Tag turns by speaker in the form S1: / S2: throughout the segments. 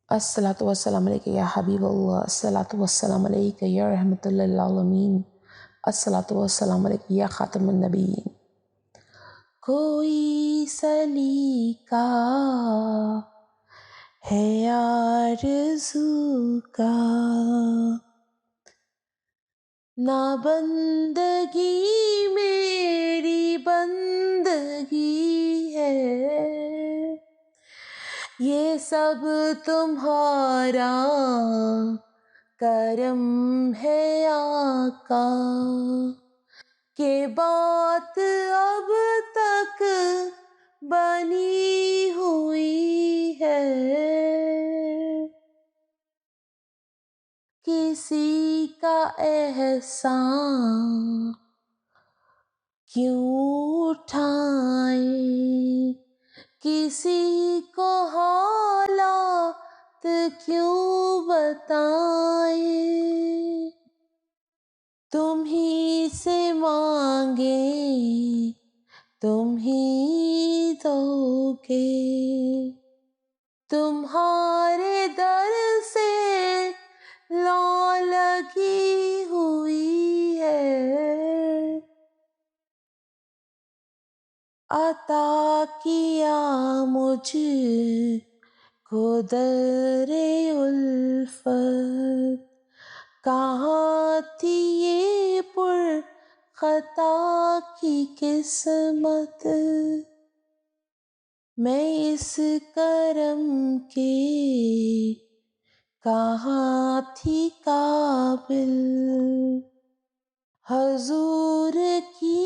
S1: الصلاۃ والسلام علیک یا حبیب اللہ، الصلاۃ والسلام علیک یا رحمۃ اللہ للعالمین، الصلاۃ والسلام علیک یا خاتم النبیین۔ کوئی سلیقہ ہے آرزو کا، نہ بندگی میری بندگی ہے، یہ سب تمہارا کرم ہے آقا، کہ بات اب تک بنی ہوئی ہے، کسی کا احسان کیوں اٹھائیں، کسی کو حالات کیوں بتائیں، تم ہی سے مانگیں تم ہی دو گے، تمہارے در سے لو لگی ہوئی ہے، عطا کیا مجھ کو در الفت، کہاں تھی یہ پر خطا کی قسمت، میں اس کرم کے کہاں تھی قابل، حضور کی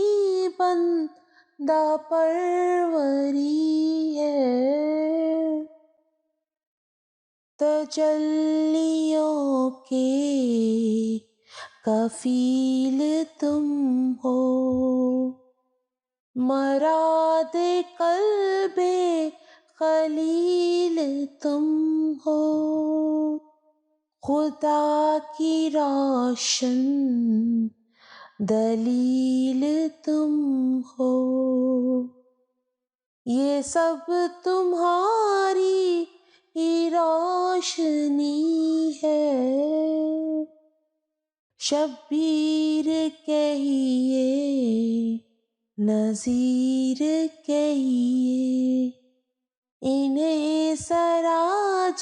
S1: بندہ پروری ہے، تجلیوں کے کفیل تم ہو، مراد قلب خلیل تم ہو، خدا کی روشن دلیل تم ہو، یہ سب تمہاری ہی روشنی ہے، شبیر کہیے نذیر کہیے، انہیں سراج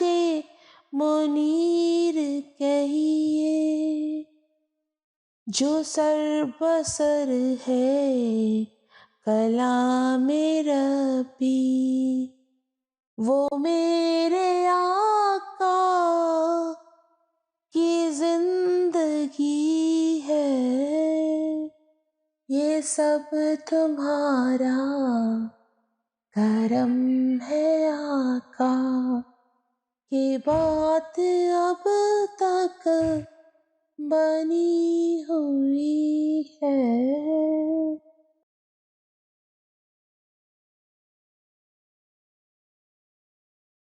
S1: منیر کہیے، جو سر بسر ہے کلام ربی، وہ میرے آقا کی زندگی ہے، یہ سب تمہارا کرم ہے آقا، کہ بات اب تک بنی ہو